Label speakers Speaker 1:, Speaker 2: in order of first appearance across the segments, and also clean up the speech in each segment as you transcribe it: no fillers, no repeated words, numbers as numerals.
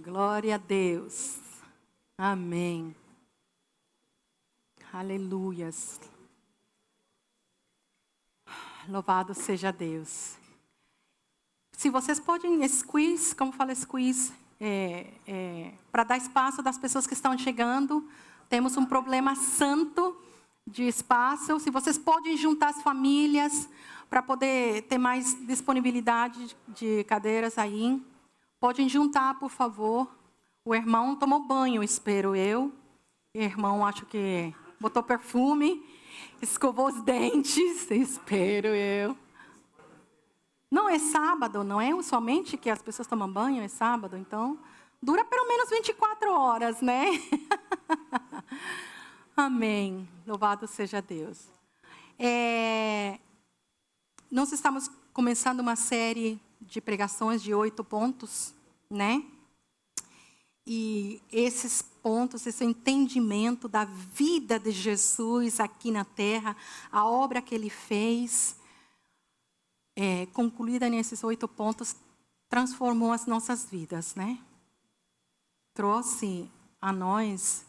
Speaker 1: Glória a Deus. Amém. Aleluias. Louvado seja Deus. Se vocês podem, squeeze, como fala squeeze, para dar espaço das pessoas que estão chegando. Temos um problema santo de espaço. Se vocês podem juntar as famílias para poder ter mais disponibilidade de cadeiras aí. Podem juntar, por favor. O irmão tomou banho, espero eu. O irmão, acho que botou perfume, escovou os dentes, espero eu. Não, é sábado, não é somente que as pessoas tomam banho, é sábado, então dura pelo menos 24 horas, né? Amém. Louvado seja Deus. Nós estamos começando uma série de pregações de 8 pontos, né? E esses pontos, esse entendimento da vida de Jesus aqui na terra, a obra que Ele fez, concluída nesses 8 pontos, transformou as nossas vidas, né? Trouxe a nós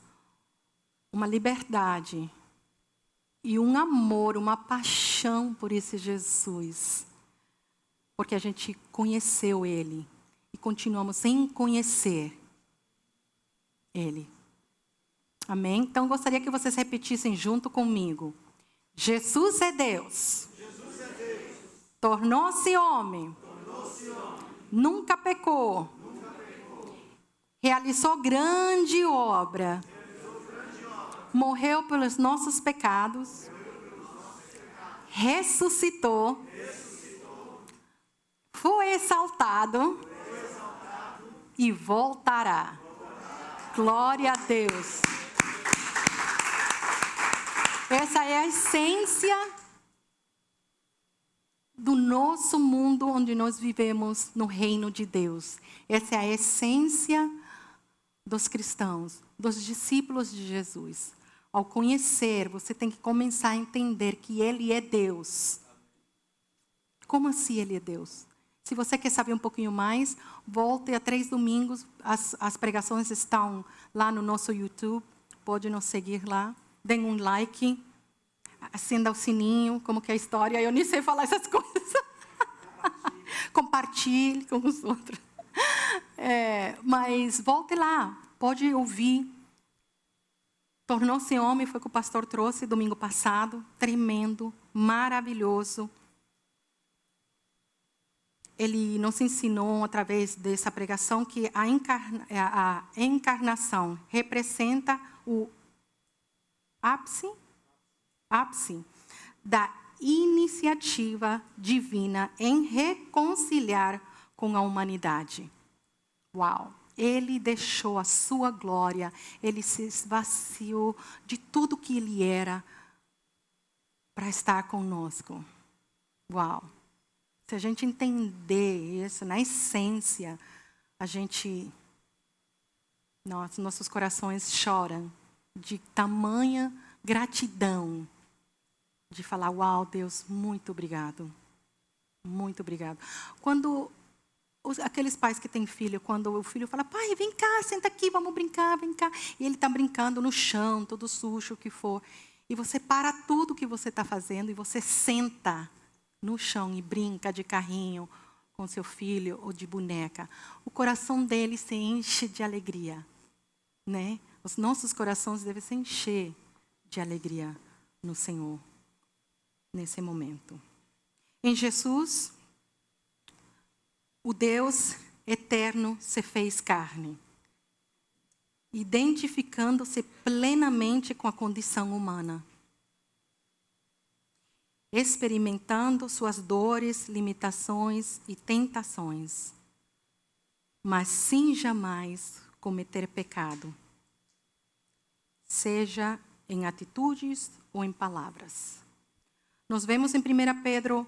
Speaker 1: uma liberdade e um amor, uma paixão por esse Jesus. Porque a gente conheceu Ele e continuamos sem conhecer Ele. Amém? Então, gostaria que vocês repetissem junto comigo. Jesus é Deus.
Speaker 2: Jesus é Deus.
Speaker 1: Tornou-se homem. Nunca pecou. Realizou grande obra. Morreu pelos nossos pecados. Ressuscitou. Foi exaltado. E voltará. Glória a Deus. Essa é a essência do nosso mundo onde nós vivemos no reino de Deus. Essa é a essência dos cristãos, dos discípulos de Jesus. Ao conhecer, você tem que começar a entender que Ele é Deus. Como assim Ele é Deus? Se você quer saber um pouquinho mais, volte a 3 domingos. As pregações estão lá no nosso YouTube. Pode nos seguir lá. Dê um like. Acenda o sininho, como que é a história. Eu nem sei falar essas coisas. Compartilhe com os outros. Mas volte lá. Pode ouvir. Tornou-se homem, foi o que o pastor trouxe domingo passado. Tremendo, maravilhoso. Ele nos ensinou, através dessa pregação, que a encarnação representa o ápice da iniciativa divina em reconciliar com a humanidade. Uau! Ele deixou a sua glória, ele se esvaziou de tudo que ele era para estar conosco. Uau! Se a gente entender isso, na essência, nossos corações choram de tamanha gratidão. De falar, uau, Deus, muito obrigado. Muito obrigado. Quando aqueles pais que têm filho, quando o filho fala, pai, vem cá, senta aqui, vamos brincar, vem cá. E ele está brincando no chão, todo sujo, o que for. E você para tudo que você está fazendo e você senta no chão e brinca de carrinho com seu filho ou de boneca. O coração dele se enche de alegria, né? Os nossos corações devem se encher de alegria no Senhor, nesse momento. Em Jesus, o Deus eterno se fez carne, identificando-se plenamente com a condição humana, experimentando suas dores, limitações e tentações, mas sem jamais cometer pecado, seja em atitudes ou em palavras. Nós vemos em 1 Pedro,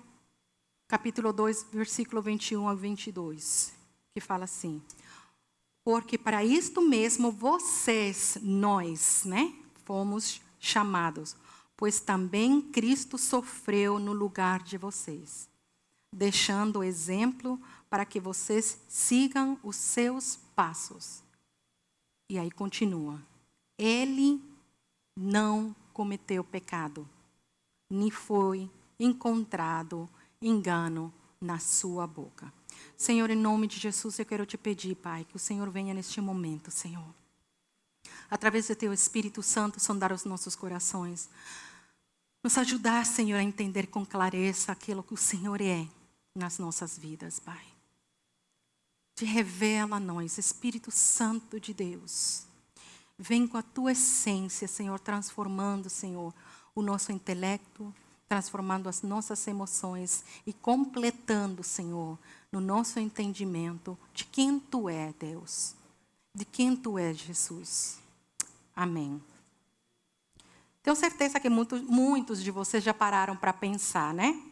Speaker 1: capítulo 2, versículo 21 a 22, que fala assim: porque para isto mesmo nós, fomos chamados, pois também Cristo sofreu no lugar de vocês, deixando o exemplo para que vocês sigam os seus passos. E aí continua. Ele não cometeu pecado, nem foi encontrado engano na sua boca. Senhor, em nome de Jesus, eu quero te pedir, Pai, que o Senhor venha neste momento, Senhor. Através do teu Espírito Santo, sondar os nossos corações. Nos ajudar, Senhor, a entender com clareza aquilo que o Senhor é nas nossas vidas, Pai. Te revela a nós, Espírito Santo de Deus. Vem com a tua essência, Senhor, transformando, Senhor, o nosso intelecto, transformando as nossas emoções e completando, Senhor, no nosso entendimento de quem tu é, Deus. De quem tu és, Jesus. Amém. Tenho certeza que muitos de vocês já pararam para pensar, né?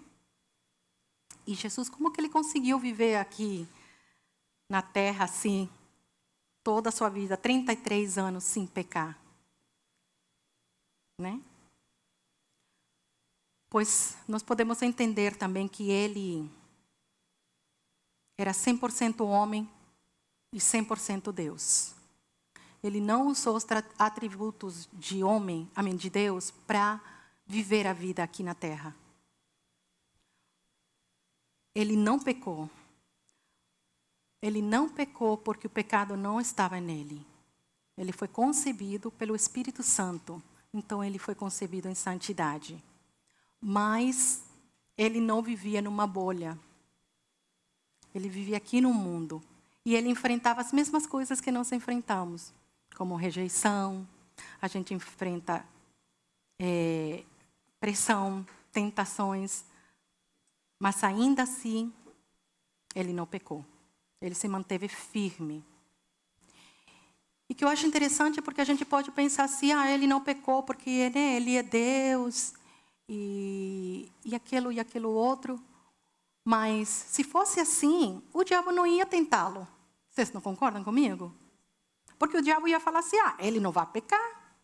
Speaker 1: E Jesus, como que ele conseguiu viver aqui na terra assim, toda a sua vida, 33 anos sem pecar? Né? Pois nós podemos entender também que ele era 100% homem e 100% Deus. Ele não usou os atributos de homem, de Deus, para viver a vida aqui na terra. Ele não pecou. Ele não pecou porque o pecado não estava nele. Ele foi concebido pelo Espírito Santo. Então, ele foi concebido em santidade. Mas ele não vivia numa bolha. Ele vivia aqui no mundo. E ele enfrentava as mesmas coisas que nós enfrentamos. Como rejeição, a gente enfrenta pressão, tentações. Mas ainda assim, ele não pecou. Ele se manteve firme. E que eu acho interessante é porque a gente pode pensar assim, ele não pecou porque ele é Deus e aquilo outro. Mas se fosse assim, o diabo não ia tentá-lo. Vocês não concordam comigo? Porque o diabo ia falar assim, ele não vai pecar.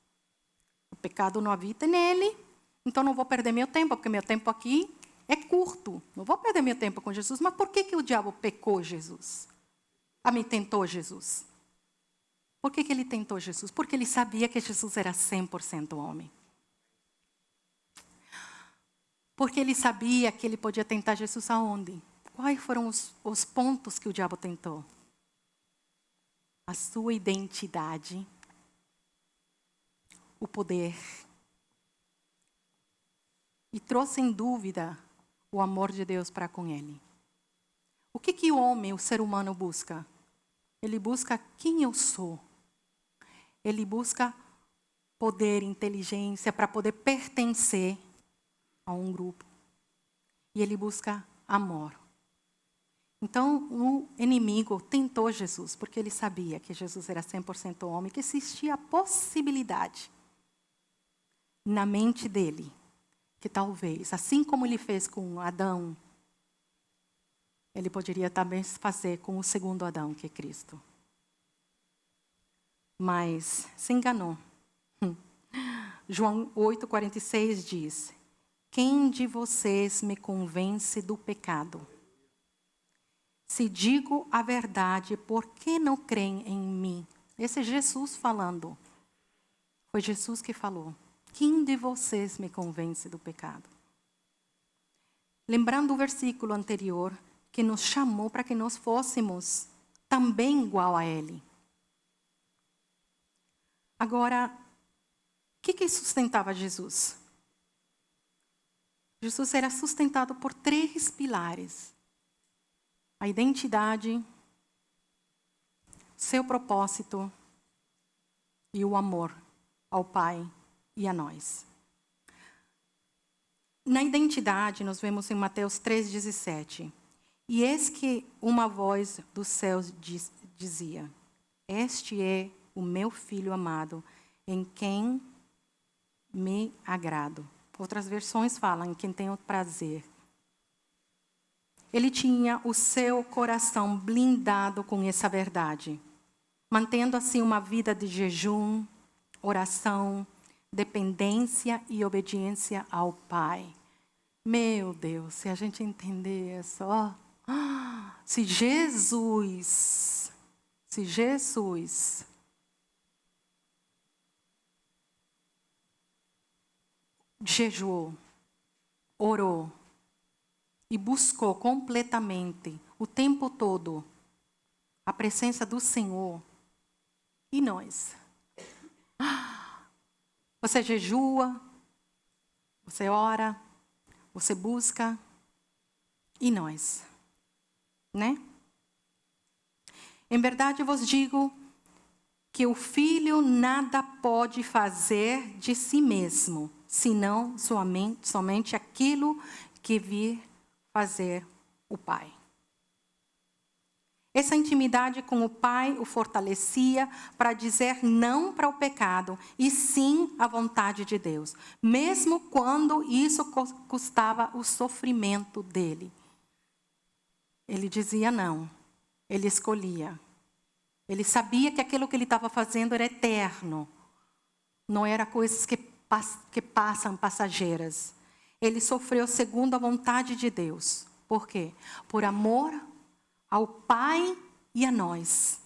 Speaker 1: O pecado não habita nele. Então não vou perder meu tempo, porque meu tempo aqui é curto. Não vou perder meu tempo com Jesus. Mas por que o diabo pecou Jesus? Tentou Jesus. Por que ele tentou Jesus? Porque ele sabia que Jesus era 100% homem. Porque ele sabia que ele podia tentar Jesus aonde? Quais foram os pontos que o diabo tentou? A sua identidade, o poder. E trouxe em dúvida o amor de Deus para com ele. O que o homem, o ser humano, busca? Ele busca quem eu sou. Ele busca poder, inteligência para poder pertencer a um grupo. E ele busca amor. Então, o inimigo tentou Jesus, porque ele sabia que Jesus era 100% homem, que existia a possibilidade na mente dele, que talvez, assim como ele fez com Adão, ele poderia também fazer com o segundo Adão, que é Cristo. Mas se enganou. João 8,46 diz: quem de vocês me convence do pecado? Se digo a verdade, por que não creem em mim? Esse é Jesus falando. Foi Jesus que falou. Quem de vocês me convence do pecado? Lembrando o versículo anterior, que nos chamou para que nós fôssemos também igual a Ele. Agora, o que sustentava Jesus? Jesus era sustentado por 3 pilares. A identidade, seu propósito e o amor ao Pai e a nós. Na identidade, nós vemos em Mateus 3,17. E eis que uma voz dos céus dizia: este é o meu filho amado, em quem me agrado. Outras versões falam em quem tenho prazer. Ele tinha o seu coração blindado com essa verdade, mantendo assim uma vida de jejum, oração, dependência e obediência ao Pai. Meu Deus, se a gente entender só, se se Jesus jejuou, orou e buscou completamente, o tempo todo, a presença do Senhor, e nós? Você jejua, você ora, você busca, e nós? Né? Em verdade vos digo que o filho nada pode fazer de si mesmo, senão somente aquilo que vir fazer o Pai. Essa intimidade com o Pai o fortalecia para dizer não para o pecado e sim à vontade de Deus, mesmo quando isso custava o sofrimento dele. Ele dizia não, ele escolhia. Ele sabia que aquilo que ele estava fazendo era eterno, não era coisas que passam passageiras. Ele sofreu segundo a vontade de Deus. Por quê? Por amor ao Pai e a nós.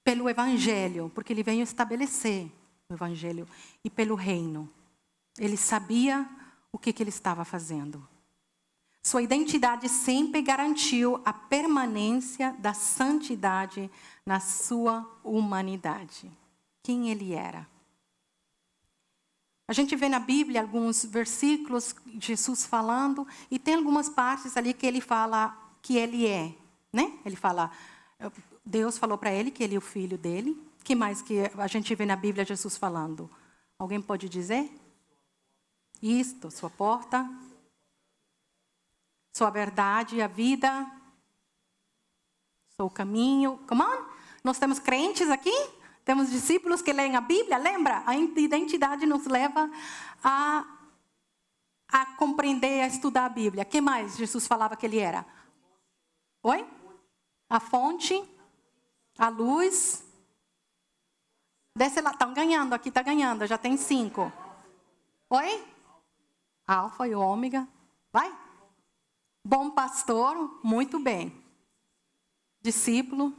Speaker 1: Pelo Evangelho, porque ele veio estabelecer o Evangelho, e pelo reino. Ele sabia o que ele estava fazendo. Sua identidade sempre garantiu a permanência da santidade na sua humanidade. Quem ele era? A gente vê na Bíblia alguns versículos, Jesus falando, e tem algumas partes ali que ele fala que ele é. Né? Ele fala, Deus falou para ele que ele é o filho dele. Que mais que a gente vê na Bíblia Jesus falando? Alguém pode dizer? Isto, sua porta, sua verdade, a vida, sou o caminho. Come on? Nós temos crentes aqui? Temos discípulos que leem a Bíblia, lembra? A identidade nos leva a compreender, a estudar a Bíblia. O que mais Jesus falava que ele era? Oi? A fonte, a luz. Desce lá, estão ganhando, aqui está ganhando, já tem 5. Oi? Alfa e ômega. Vai? Bom pastor, muito bem. Discípulo,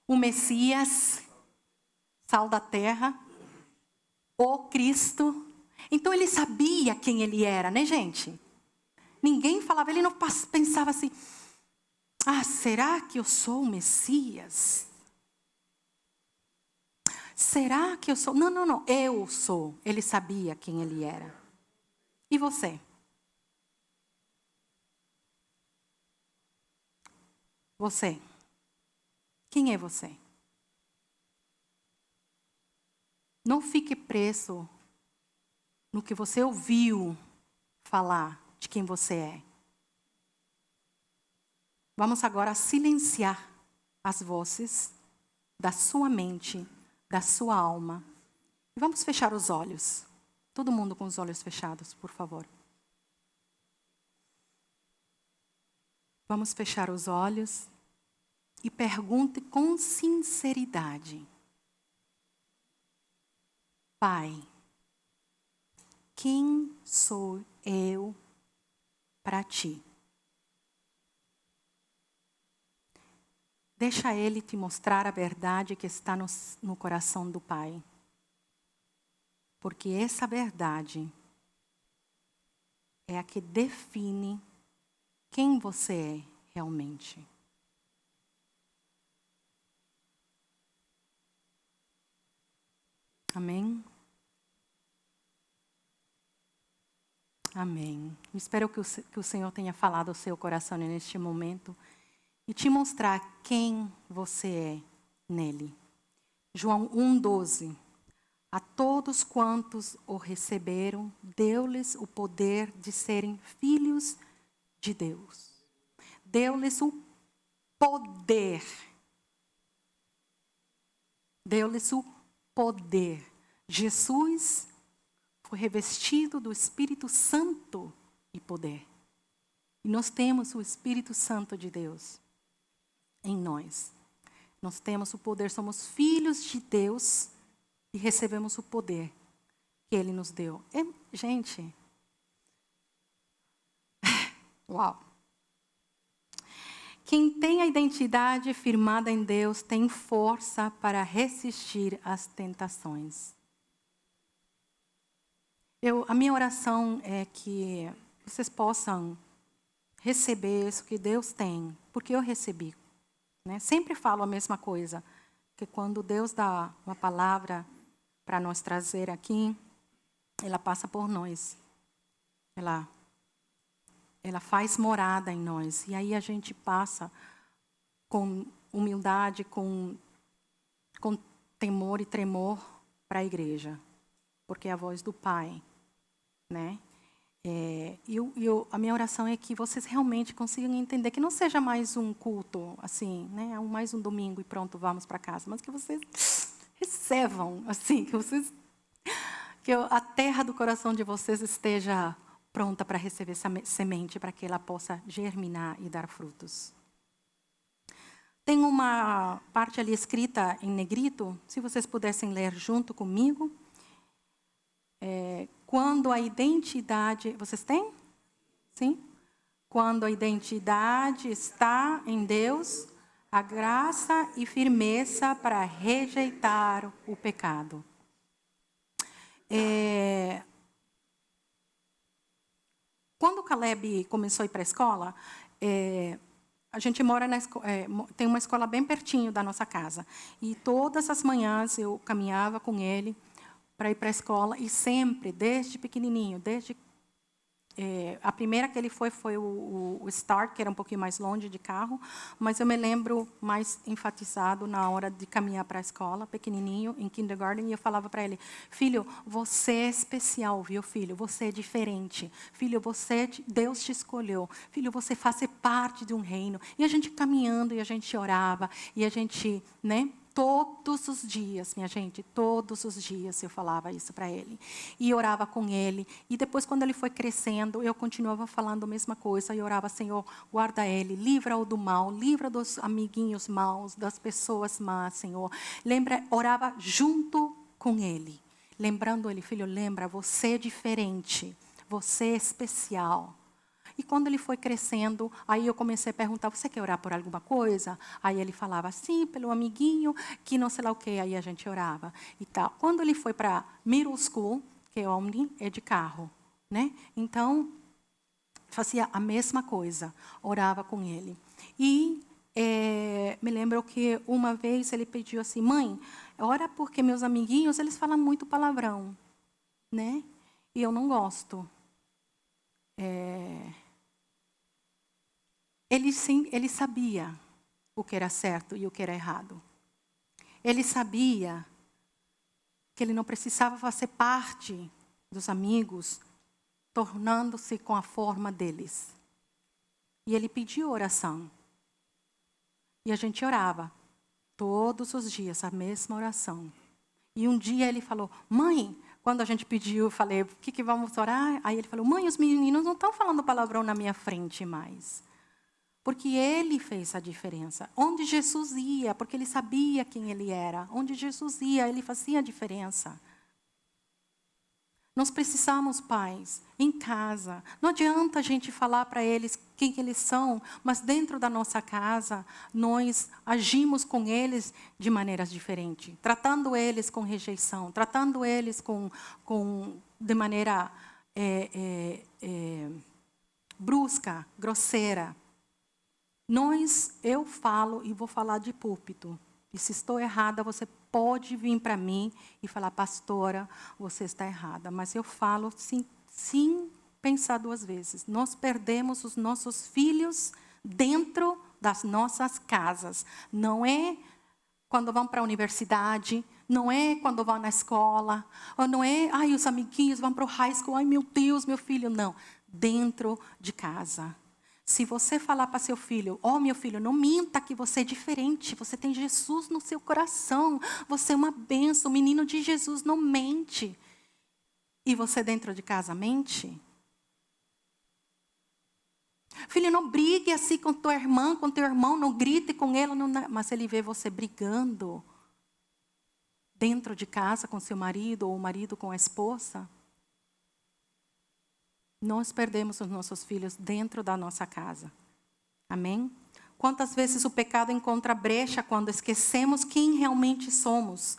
Speaker 1: o Messias, sal da terra, o Cristo. Então ele sabia quem ele era, né, gente? Ninguém falava, ele não pensava assim, será que eu sou o Messias? Será que eu sou? Não, eu sou. Ele sabia quem ele era. E você? Você? Quem é você? Não fique preso no que você ouviu falar de quem você é. Vamos agora silenciar as vozes da sua mente, da sua alma. E vamos fechar os olhos. Todo mundo com os olhos fechados, por favor. Vamos fechar os olhos e pergunte com sinceridade. Pai, quem sou eu para ti? Deixa Ele te mostrar a verdade que está no coração do Pai. Porque essa verdade é a que define quem você é realmente. Amém? Amém. Espero que o Senhor tenha falado ao seu coração neste momento e te mostrar quem você é nele. João 1,12. A todos quantos o receberam, deu-lhes o poder de serem filhos de Deus. Deu-lhes o poder. Deu-lhes o poder. Jesus foi revestido do Espírito Santo e poder. E nós temos o Espírito Santo de Deus em nós. Nós temos o poder, somos filhos de Deus e recebemos o poder que Ele nos deu. Gente, uau! Quem tem a identidade firmada em Deus tem força para resistir às tentações. A minha oração é que vocês possam receber isso que Deus tem, porque eu recebi. Né? Sempre falo a mesma coisa, que quando Deus dá uma palavra para nós trazer aqui, ela passa por nós. Ela faz morada em nós. E aí a gente passa com humildade, com temor e tremor para a igreja. Porque é a voz do Pai. Né? A minha oração é que vocês realmente consigam entender que não seja mais um culto, assim, né? Mais um domingo e pronto, vamos para casa. Mas que vocês recebam, assim, que a terra do coração de vocês esteja pronta para receber essa semente, para que ela possa germinar e dar frutos. Tem uma parte ali escrita em negrito, se vocês pudessem ler junto comigo. Quando a identidade... Vocês têm? Sim? Quando a identidade está em Deus, a graça e firmeza para rejeitar o pecado. Quando o Caleb começou a ir para a escola, a gente mora tem uma escola bem pertinho da nossa casa. E todas as manhãs eu caminhava com ele para ir para a escola. E sempre, desde pequenininho, a primeira que ele foi o Start, que era um pouquinho mais longe de carro. Mas eu me lembro mais enfatizado na hora de caminhar para a escola, pequenininho, em kindergarten. E eu falava para ele, filho, você é especial, viu, filho? Você é diferente. Filho, Deus te escolheu. Filho, você faz parte de um reino. E a gente caminhando, e a gente orava. E a gente, né? Todos os dias, minha gente, todos os dias eu falava isso para ele. E orava com ele. E depois, quando ele foi crescendo, eu continuava falando a mesma coisa. E orava, Senhor, guarda ele, livra-o do mal, livra dos amiguinhos maus, das pessoas más, Senhor. Orava junto com ele. Lembrando ele, filho, lembra, você é diferente, você é especial. E quando ele foi crescendo, aí eu comecei a perguntar, você quer orar por alguma coisa? Aí ele falava, sim, pelo amiguinho, que não sei lá o quê. Aí a gente orava e tal. Quando ele foi para middle school, que é de carro, né? Então, fazia a mesma coisa, orava com ele. E me lembro que uma vez ele pediu assim, mãe, ora porque meus amiguinhos, eles falam muito palavrão, né? E eu não gosto. Ele sabia o que era certo e o que era errado. Ele sabia que ele não precisava fazer parte dos amigos, tornando-se com a forma deles. E ele pediu oração. E a gente orava todos os dias, a mesma oração. E um dia ele falou, mãe, quando a gente pediu, eu falei, o que vamos orar? Aí ele falou, mãe, os meninos não estão falando palavrão na minha frente mais. Porque ele fez a diferença. Onde Jesus ia, porque ele sabia quem ele era. Onde Jesus ia, ele fazia a diferença. Nós precisamos, pais, em casa. Não adianta a gente falar para eles quem eles são, mas dentro da nossa casa, nós agimos com eles de maneiras diferentes. Tratando eles com rejeição, tratando eles de maneira brusca, grosseira. Eu falo e vou falar de púlpito. E se estou errada, você pode vir para mim e falar, pastora, você está errada. Mas eu falo sem pensar duas vezes. Nós perdemos os nossos filhos dentro das nossas casas. Não é quando vão para a universidade, não é quando vão na escola, ou não é, os amiguinhos vão para o high school, meu Deus, meu filho. Não, dentro de casa. Se você falar para seu filho, meu filho, não minta que você é diferente, você tem Jesus no seu coração, você é uma bênção, o menino de Jesus não mente. E você dentro de casa mente? Filho, não brigue assim com tua irmã, com teu irmão, não grite com ele, mas ele vê você brigando dentro de casa com seu marido, ou o marido com a esposa. Nós perdemos os nossos filhos dentro da nossa casa. Amém? Quantas vezes o pecado encontra brecha quando esquecemos quem realmente somos?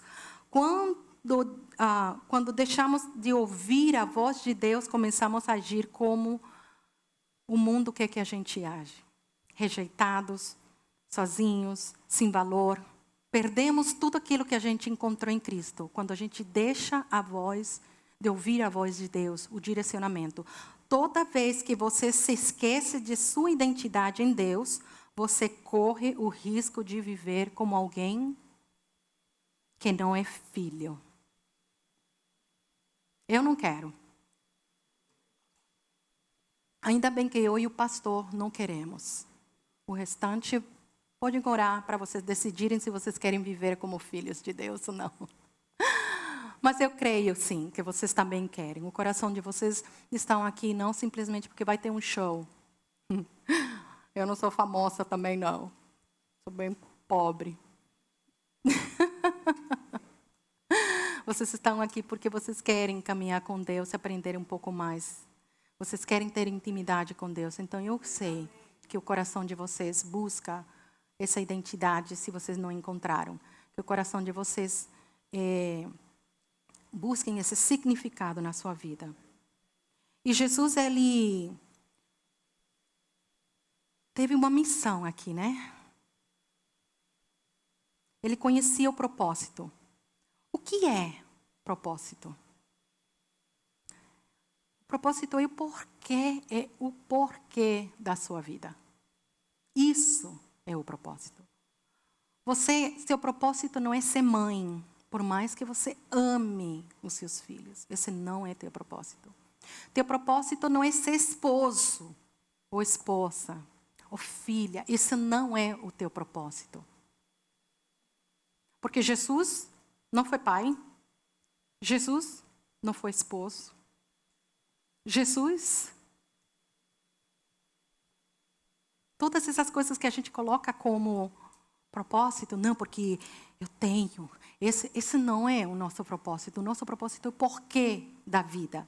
Speaker 1: Quando deixamos de ouvir a voz de Deus, começamos a agir como o mundo quer que a gente age. Rejeitados, sozinhos, sem valor. Perdemos tudo aquilo que a gente encontrou em Cristo, quando a gente deixa de ouvir a voz de Deus, o direcionamento. Toda vez que você se esquece de sua identidade em Deus, você corre o risco de viver como alguém que não é filho. Eu não quero. Ainda bem que eu e o pastor não queremos. O restante, podem orar para vocês decidirem se vocês querem viver como filhos de Deus ou não. Mas eu creio, sim, que vocês também querem. O coração de vocês estão aqui não simplesmente porque vai ter um show. Eu não sou famosa também, não. Sou bem pobre. Vocês estão aqui porque vocês querem caminhar com Deus e aprender um pouco mais. Vocês querem ter intimidade com Deus. Então, eu sei que o coração de vocês busca essa identidade, se vocês não encontraram. Que o coração de vocês busquem esse significado na sua vida. E Jesus, ele teve uma missão aqui, né? Ele conhecia o propósito. O que é propósito? O propósito é o porquê da sua vida. Isso é o propósito. Seu propósito não é ser mãe, por mais que você ame os seus filhos. Esse não é teu propósito. Teu propósito não é ser esposo, ou esposa, ou filha. Esse não é o teu propósito. Porque Jesus não foi pai. Jesus não foi esposo. Jesus, todas essas coisas que a gente coloca como propósito, não, porque eu tenho. Esse não é o nosso propósito. O nosso propósito é o porquê da vida.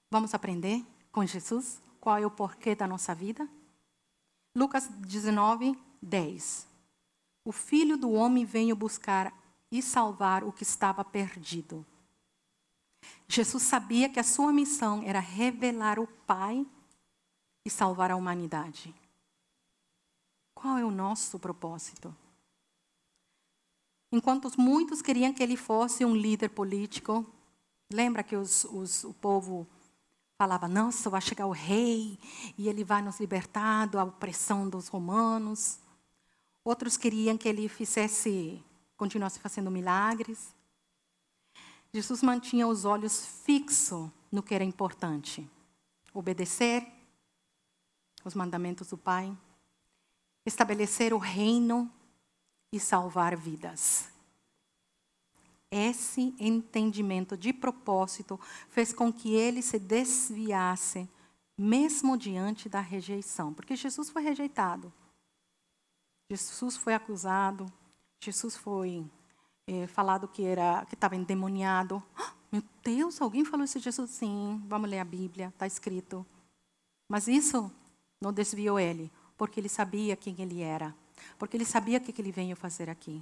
Speaker 1: Vamos aprender com Jesus qual é o porquê da nossa vida? Lucas 19, 10. O Filho do Homem veio buscar e salvar o que estava perdido. Jesus sabia que a sua missão era revelar o Pai e salvar a humanidade. Qual é o nosso propósito? Enquanto muitos queriam que ele fosse um líder político, lembra que o povo falava, nossa, vai chegar o rei e ele vai nos libertar da opressão dos romanos. Outros queriam que ele continuasse fazendo milagres. Jesus mantinha os olhos fixos no que era importante. Obedecer os mandamentos do Pai. Estabelecer o reino e salvar vidas. Esse entendimento de propósito fez com que ele se desviasse, mesmo diante da rejeição. Porque Jesus foi rejeitado. Jesus foi acusado. Jesus foi falado que estava endemoniado. Meu Deus, alguém falou isso de Jesus? Sim, vamos ler a Bíblia, está escrito. Mas isso não desviou ele, porque ele sabia quem ele era. Porque ele sabia o que ele veio fazer aqui.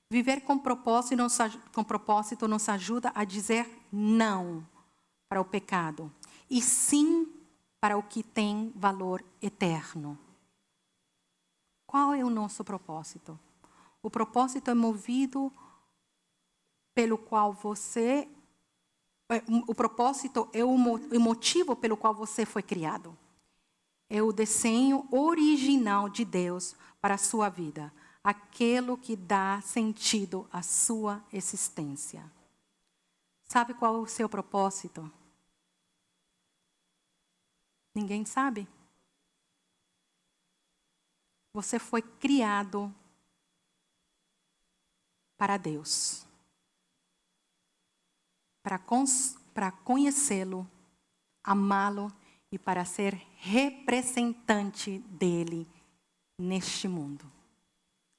Speaker 1: Viver com propósito nos ajuda a dizer não para o pecado. E sim para o que tem valor eterno. Qual é o nosso propósito? O propósito é movido pelo qual você... O propósito é o motivo pelo qual você foi criado. É o desenho original de Deus para a sua vida. Aquilo que dá sentido à sua existência. Sabe qual é o seu propósito? Ninguém sabe? Você foi criado para Deus. Para conhecê-lo, amá-lo e para ser representante dele neste mundo.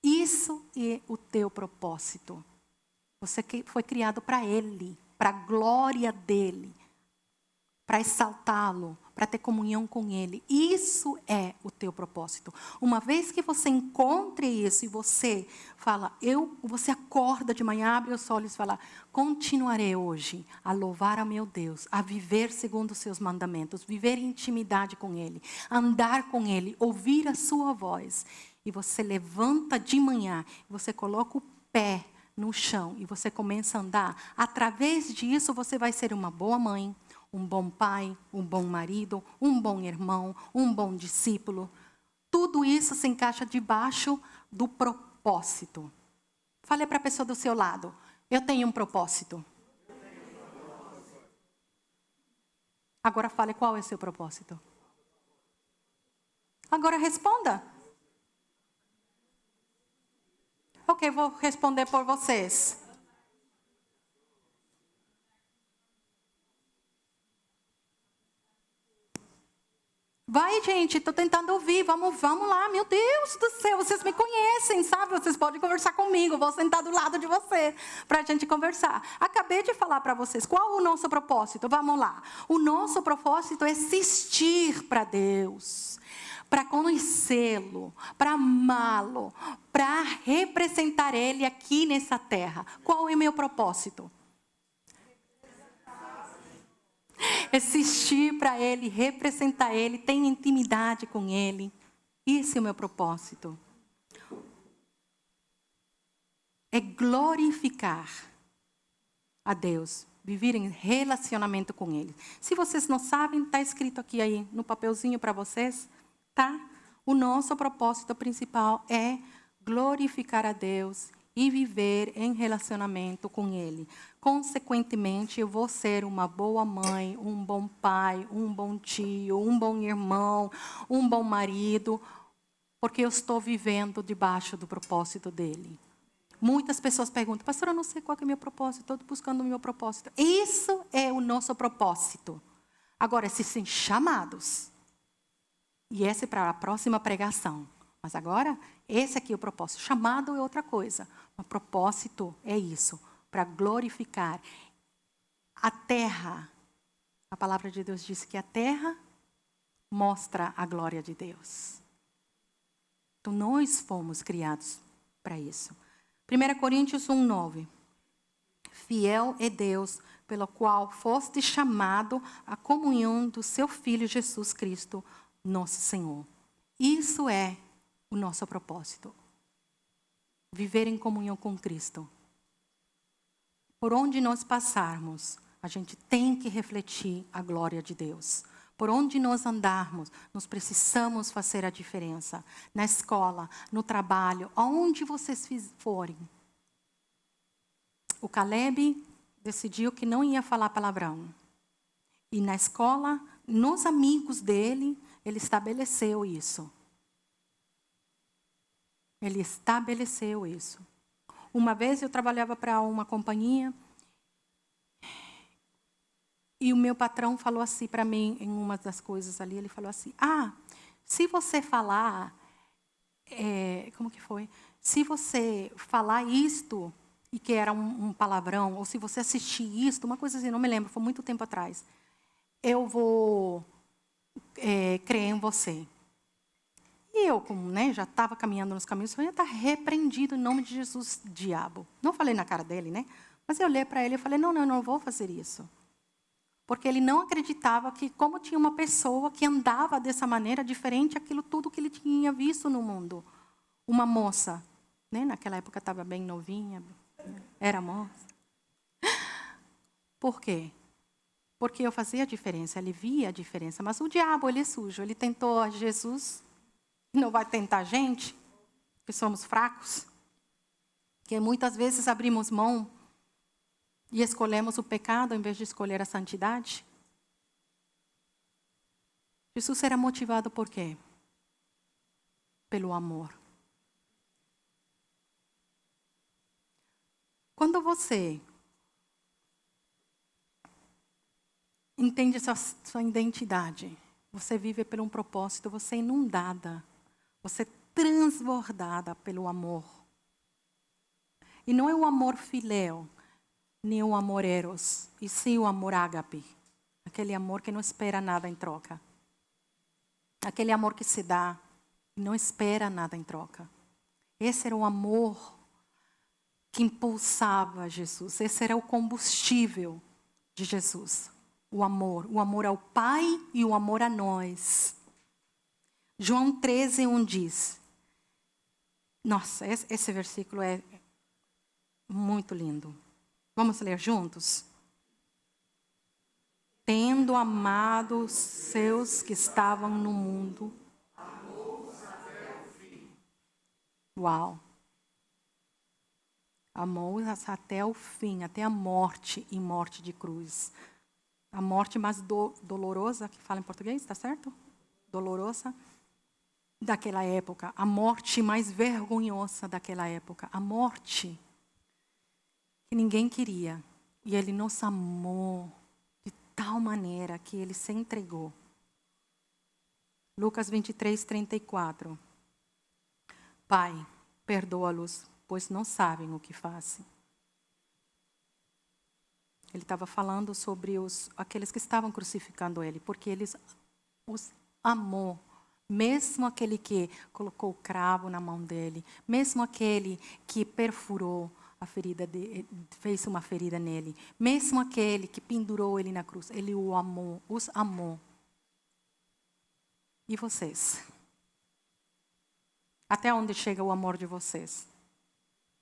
Speaker 1: Isso é o teu propósito. Você foi criado para ele, para a glória dele. para exaltá-lo, para ter comunhão com Ele. Isso é o teu propósito. Uma vez que você encontre isso e você fala, você acorda de manhã, abre os olhos e fala, continuarei hoje a louvar a meu Deus, a viver segundo os seus mandamentos, viver em intimidade com Ele, andar com Ele, ouvir a sua voz. E você levanta de manhã, você coloca o pé no chão e você começa a andar. Através disso você vai ser uma boa mãe, um bom pai, um bom marido, um bom irmão, um bom discípulo. Tudo isso se encaixa debaixo do propósito. Fale para a pessoa do seu lado, eu tenho um propósito. Agora fale qual é o seu propósito. Agora responda. Ok, vou responder por vocês. Vai, gente, estou tentando ouvir. Vamos lá, meu Deus do céu, vocês me conhecem, sabe? Vocês podem conversar comigo, vou sentar do lado de você para a gente conversar. Acabei de falar para vocês, qual o nosso propósito? Vamos lá. O nosso propósito é assistir para Deus, para conhecê-lo, para amá-lo, para representar Ele aqui nessa terra. Qual é o meu propósito? Assistir para Ele, representar Ele, ter intimidade com Ele. Esse é o meu propósito. É glorificar a Deus, viver em relacionamento com Ele. Se vocês não sabem, está escrito aqui aí no papelzinho para vocês, tá? O nosso propósito principal é glorificar a Deus e viver em relacionamento com Ele. Consequentemente, eu vou ser uma boa mãe, um bom pai, um bom tio, um bom irmão, um bom marido, porque eu estou vivendo debaixo do propósito dEle. Muitas pessoas perguntam, pastor, eu não sei qual é o meu propósito, estou buscando o meu propósito. Isso é o nosso propósito. Agora, esses são chamados. E esse é para a próxima pregação. Mas agora, esse aqui é o propósito. Chamado é outra coisa. O propósito é isso, para glorificar. A terra, a palavra de Deus diz que a terra mostra a glória de Deus. Então, nós fomos criados para isso. 1 Coríntios 1:9. Fiel é Deus, pelo qual foste chamado à comunhão do seu Filho Jesus Cristo, nosso Senhor. Isso é o nosso propósito. Viver em comunhão com Cristo. Por onde nós passarmos, a gente tem que refletir a glória de Deus. Por onde nós andarmos, nós precisamos fazer a diferença. Na escola, no trabalho, aonde vocês forem. O Caleb decidiu que não ia falar palavrão. E na escola, nos amigos dele, ele estabeleceu isso. Ele estabeleceu isso. Uma vez eu trabalhava para uma companhia e o meu patrão falou assim para mim, em uma das coisas ali, ele falou assim, se você falar, como que foi? Se você falar isto, e que era um palavrão, ou se você assistir isto, uma coisa assim, não me lembro, foi muito tempo atrás, eu vou crer em você. E eu, como já estava caminhando nos caminhos, eu ia estar repreendido em nome de Jesus, diabo. Não falei na cara dele, Mas eu olhei para ele e falei, não vou fazer isso. Porque ele não acreditava que, como tinha uma pessoa que andava dessa maneira, diferente daquilo tudo que ele tinha visto no mundo. Uma moça, naquela época estava bem novinha, era moça. Por quê? Porque eu fazia a diferença, ele via a diferença. Mas o diabo, ele é sujo, ele tentou a Jesus, não vai tentar a gente, que somos fracos. Que muitas vezes abrimos mão e escolhemos o pecado em vez de escolher a santidade. Jesus era motivado por quê? Pelo amor. Quando você entende sua identidade, você vive por um propósito, você é inundada, você é transbordada pelo amor. E não é o amor filéu, nem o amor eros, e sim o amor ágape. aquele amor que não espera nada em troca. Aquele amor que se dá e não espera nada em troca. Esse era o amor que impulsava Jesus. Esse era o combustível de Jesus. O amor ao Pai e o amor a nós. João 13:1 diz. Nossa, esse versículo é muito lindo. Vamos ler juntos? Tendo amado os seus que estavam no mundo. Uau! Amou-os até o fim, até a morte e morte de cruz. A morte mais dolorosa, que fala em português, está certo? Dolorosa daquela época. A morte mais vergonhosa daquela época. A morte que ninguém queria. E Ele nos amou de tal maneira que Ele se entregou. Lucas 23:34. Pai, perdoa-los, pois não sabem o que fazem. Ele estava falando sobre aqueles que estavam crucificando Ele, porque Ele os amou. Mesmo aquele que colocou o cravo na mão dele, mesmo aquele que perfurou a ferida fez uma ferida nele, mesmo aquele que pendurou ele na cruz, Ele o amou, os amou. E vocês? Até onde chega o amor de vocês?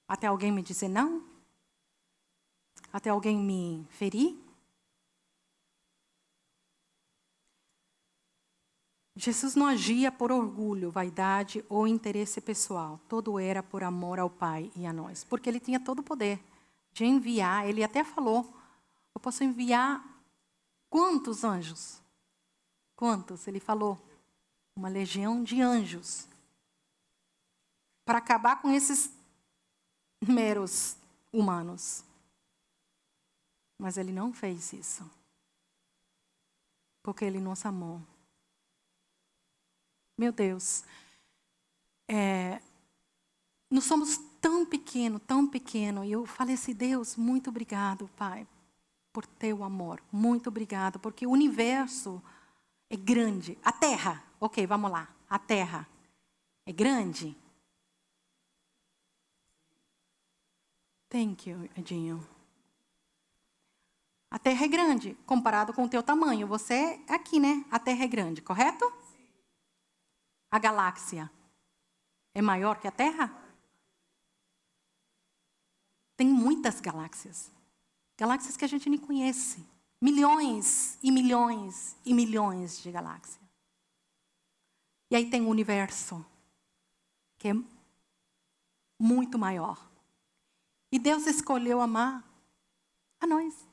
Speaker 1: Até alguém me dizer não? Até alguém me ferir? Jesus não agia por orgulho, vaidade ou interesse pessoal. Todo era por amor ao Pai e a nós. Porque Ele tinha todo o poder de enviar. Ele até falou, eu posso enviar quantos anjos? Quantos? Ele falou, uma legião de anjos. Para acabar com esses meros humanos. Mas Ele não fez isso. Porque Ele nos amou. Meu Deus. Nós somos tão pequeno. E eu falei assim, Deus, muito obrigado, Pai, por teu amor. Muito obrigado, porque o universo é grande. A Terra, ok, vamos lá. A Terra é grande. Thank you, Edinho. A Terra é grande, comparado com o teu tamanho. Você é aqui, né? A Terra é grande, correto? Sim. A galáxia é maior que a Terra? Tem muitas galáxias. Galáxias que a gente nem conhece. Milhões e milhões e milhões de galáxias. E aí tem o universo, que é muito maior. E Deus escolheu amar a nós.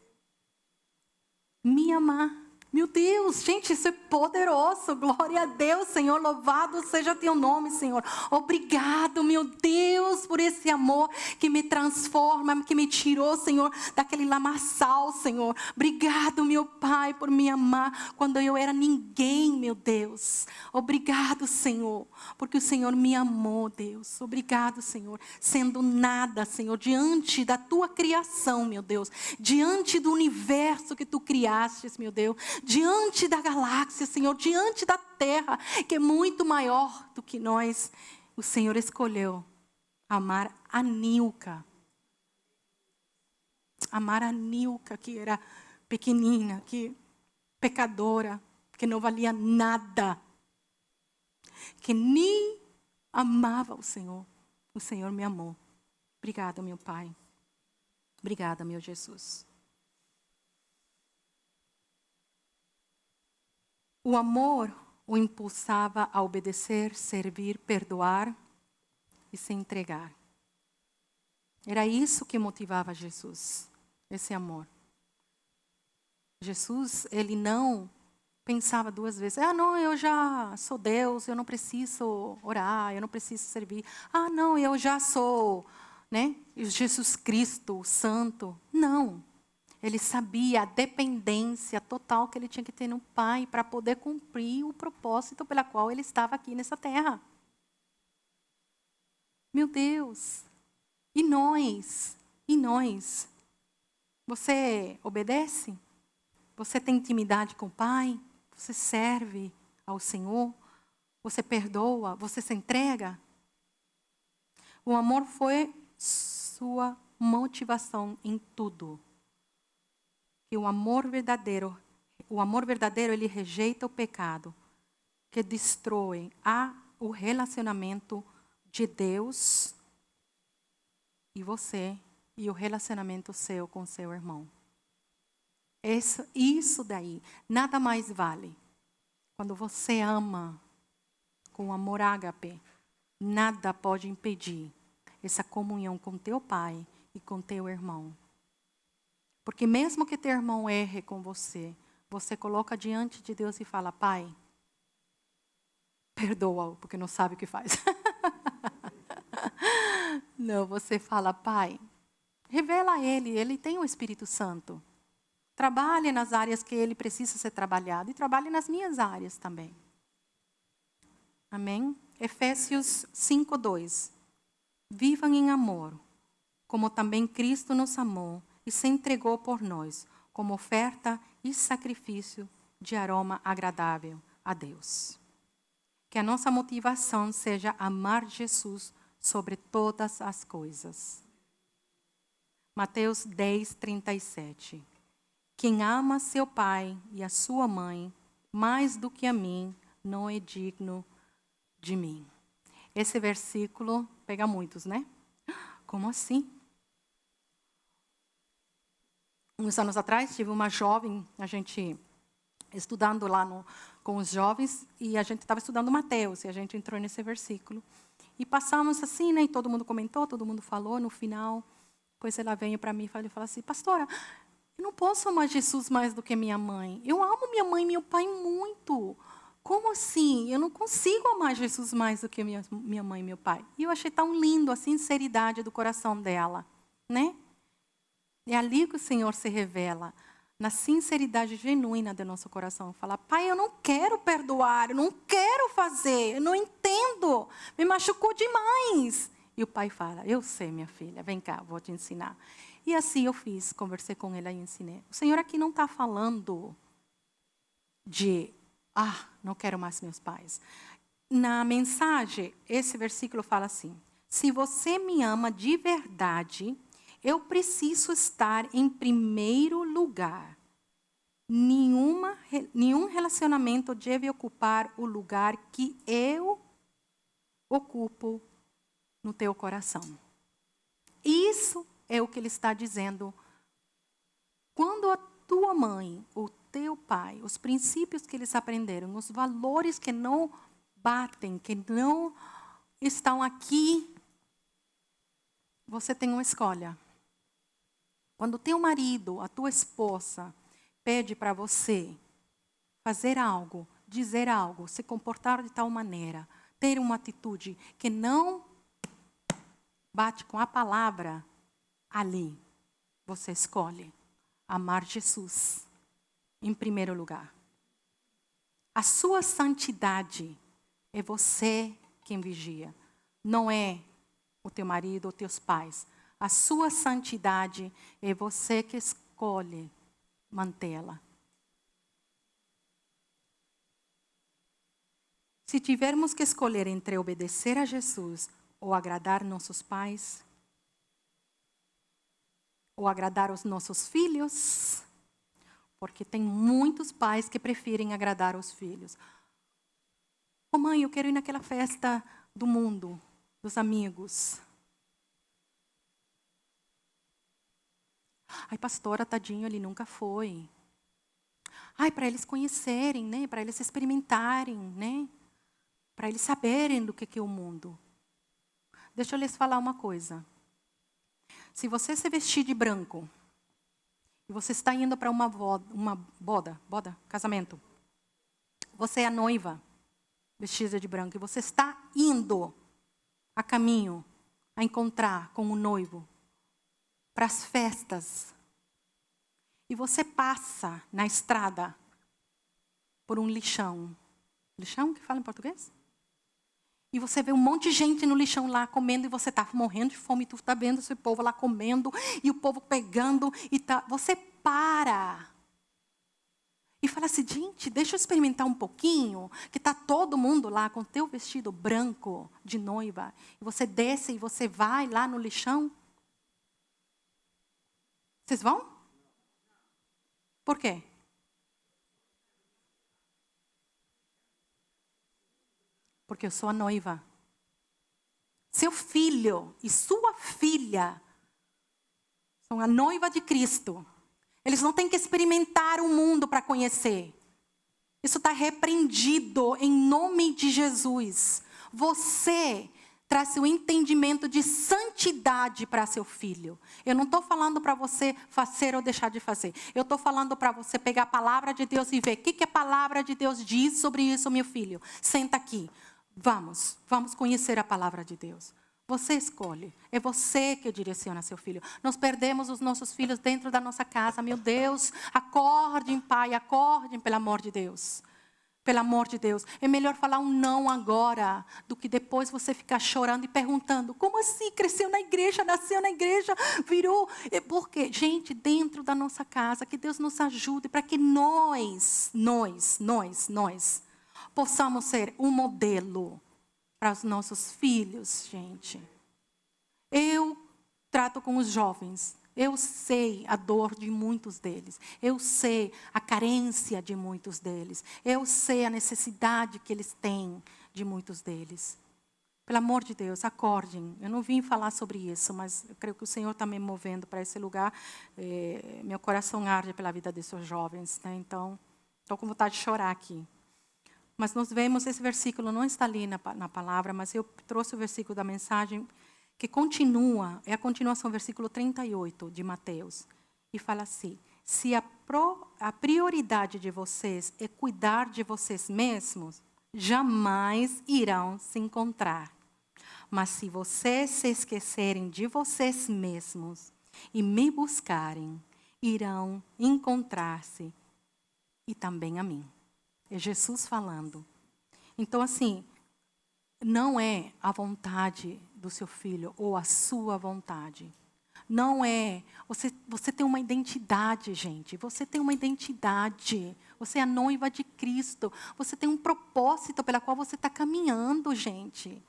Speaker 1: Me amar. Meu Deus, gente, isso é poderoso. Glória a Deus, Senhor. Louvado seja teu nome, Senhor. Obrigado, meu Deus, por esse amor que me transforma, que me tirou, Senhor, daquele lamaçal, Senhor. Obrigado, meu Pai, por me amar quando eu era ninguém, meu Deus. Obrigado, Senhor, porque o Senhor me amou, Deus. Obrigado, Senhor, sendo nada, Senhor, diante da tua criação, meu Deus. Diante do universo que tu criaste, meu Deus. Diante da galáxia, Senhor, diante da Terra, que é muito maior do que nós, o Senhor escolheu amar a Nilka. Amar a Nilka, que era pequenina, que pecadora, que não valia nada, que nem amava o Senhor. O Senhor me amou. Obrigada, meu Pai. Obrigada, meu Jesus. O amor o impulsava a obedecer, servir, perdoar e se entregar. Era isso que motivava Jesus, esse amor. Jesus, ele não pensava duas vezes. Não, eu já sou Deus, eu não preciso orar, eu não preciso servir. Não, eu já sou, né, Jesus Cristo, o Santo. Não. Ele sabia a dependência total que ele tinha que ter no Pai para poder cumprir o propósito pela qual ele estava aqui nessa terra. Meu Deus! E nós? E nós? Você obedece? Você tem intimidade com o Pai? Você serve ao Senhor? Você perdoa? Você se entrega? O amor foi sua motivação em tudo. E o amor verdadeiro, ele rejeita o pecado, que destrói o relacionamento de Deus e você, e o relacionamento seu com seu irmão. Isso daí, nada mais vale. Quando você ama com amor ágape, nada pode impedir essa comunhão com teu pai e com teu irmão. Porque mesmo que teu irmão erre com você, você coloca diante de Deus e fala, Pai, perdoa-o, porque não sabe o que faz. Não, você fala, Pai, revela a ele tem o Espírito Santo. Trabalhe nas áreas que ele precisa ser trabalhado e trabalhe nas minhas áreas também. Amém? Efésios 5:2. Vivam em amor, como também Cristo nos amou e se entregou por nós, como oferta e sacrifício de aroma agradável a Deus. Que a nossa motivação seja amar Jesus sobre todas as coisas. Mateus 10:37. Quem ama seu pai e a sua mãe mais do que a mim, não é digno de mim. Esse versículo pega muitos, né? Como assim? Uns anos atrás, tive uma jovem, a gente estudando lá com os jovens, e a gente estava estudando Mateus, e a gente entrou nesse versículo. E passamos assim, né? E todo mundo comentou, todo mundo falou, no final, depois ela veio para mim e falou assim, pastora, eu não posso amar Jesus mais do que minha mãe. Eu amo minha mãe e meu pai muito. Como assim? Eu não consigo amar Jesus mais do que minha mãe e meu pai. E eu achei tão lindo a sinceridade do coração dela, né? É ali que o Senhor se revela, na sinceridade genuína do nosso coração. Fala, Pai, eu não quero perdoar, eu não quero fazer, eu não entendo, me machucou demais. E o pai fala, eu sei, minha filha, vem cá, vou te ensinar. E assim eu fiz, conversei com ela e ensinei. O Senhor aqui não está falando de, não quero mais meus pais. Na mensagem, esse versículo fala assim, se você me ama de verdade, eu preciso estar em primeiro lugar. Nenhum relacionamento deve ocupar o lugar que eu ocupo no teu coração. Isso é o que ele está dizendo. Quando a tua mãe, o teu pai, os princípios que eles aprenderam, os valores que não batem, que não estão aqui, você tem uma escolha. Quando o teu marido, a tua esposa, pede para você fazer algo, dizer algo, se comportar de tal maneira, ter uma atitude que não bate com a palavra, ali você escolhe amar Jesus em primeiro lugar. A sua santidade é você quem vigia, não é o teu marido ou teus pais. A sua santidade é você que escolhe mantê-la. Se tivermos que escolher entre obedecer a Jesus ou agradar nossos pais, ou agradar os nossos filhos, porque tem muitos pais que preferem agradar os filhos. Mãe, eu quero ir naquela festa do mundo, dos amigos. Pastora, tadinho, ele nunca foi. Para eles conhecerem, né? Para eles experimentarem, né? Para eles saberem do que é o mundo. Deixa eu lhes falar uma coisa. Se você se vestir de branco, e você está indo para uma boda, casamento. Você é a noiva, vestida de branco, e você está indo a caminho a encontrar com o noivo para as festas. E você passa na estrada por um lixão. Lixão que fala em português? E você vê um monte de gente no lixão lá comendo e você está morrendo de fome. E tu está vendo esse povo lá comendo e o povo pegando. Você para fala assim, gente, deixa eu experimentar um pouquinho, que está todo mundo lá com o teu vestido branco de noiva, e você desce e você vai lá no lixão. Vocês vão? Por quê? Porque eu sou a noiva. Seu filho e sua filha são a noiva de Cristo. Eles não têm que experimentar o mundo para conhecer. Isso está repreendido em nome de Jesus. Você traz o entendimento de santidade para seu filho. Eu não estou falando para você fazer ou deixar de fazer. Eu estou falando para você pegar a palavra de Deus e ver o que a palavra de Deus diz sobre isso, meu filho. Senta aqui. Vamos conhecer a palavra de Deus. Você escolhe, é você que direciona seu filho. Nós perdemos os nossos filhos dentro da nossa casa. Meu Deus, acordem, pai, acordem, pelo amor de Deus. Pelo amor de Deus. É melhor falar um não agora, do que depois você ficar chorando e perguntando, como assim? Cresceu na igreja, nasceu na igreja, virou... Porque, gente, dentro da nossa casa, que Deus nos ajude para que nós possamos ser um modelo para os nossos filhos, gente. Eu trato com os jovens. Eu sei a dor de muitos deles. Eu sei a carência de muitos deles. Eu sei a necessidade que eles têm de muitos deles. Pelo amor de Deus, acordem. Eu não vim falar sobre isso, mas eu creio que o Senhor está me movendo para esse lugar. Meu coração arde pela vida desses jovens, né? Então, estou com vontade de chorar aqui. Mas nós vemos esse versículo, não está ali na palavra, mas eu trouxe o versículo da mensagem que continua, é a continuação do versículo 38 de Mateus. E fala assim, se a prioridade de vocês é cuidar de vocês mesmos, jamais irão se encontrar. Mas se vocês se esquecerem de vocês mesmos e me buscarem, irão encontrar-se e também a mim. É Jesus falando. Então, assim, não é a vontade do seu filho ou a sua vontade. Não é. Você tem uma identidade, gente. Você tem uma identidade. Você é a noiva de Cristo. Você tem um propósito pela qual você está caminhando, gente.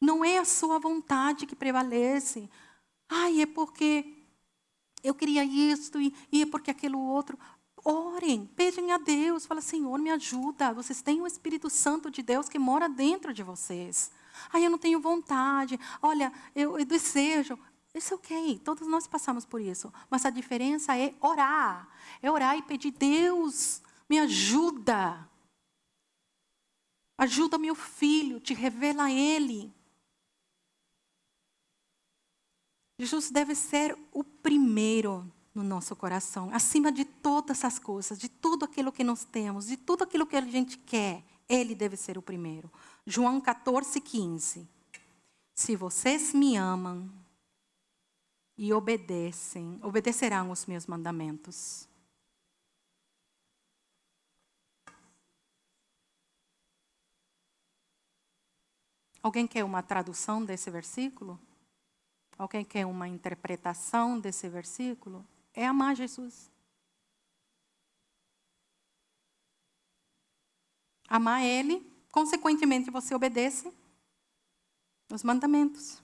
Speaker 1: Não é a sua vontade que prevalece. Ai, é porque eu queria isso e é porque aquilo outro. Orem, pedim a Deus, fala, Senhor, me ajuda. Vocês têm o Espírito Santo de Deus que mora dentro de vocês. Eu não tenho vontade. Olha, eu desejo. Isso é ok, todos nós passamos por isso. Mas a diferença é orar. É orar e pedir, Deus, me ajuda. Ajuda meu filho, te revela a Ele. Jesus deve ser o primeiro no nosso coração, acima de todas as coisas, de tudo aquilo que nós temos, de tudo aquilo que a gente quer, Ele deve ser o primeiro. João 14:15. Se vocês me amam e obedecerão os meus mandamentos. Alguém quer uma tradução desse versículo? Alguém quer uma interpretação desse versículo? É amar Jesus. Amar Ele, consequentemente você obedece os mandamentos.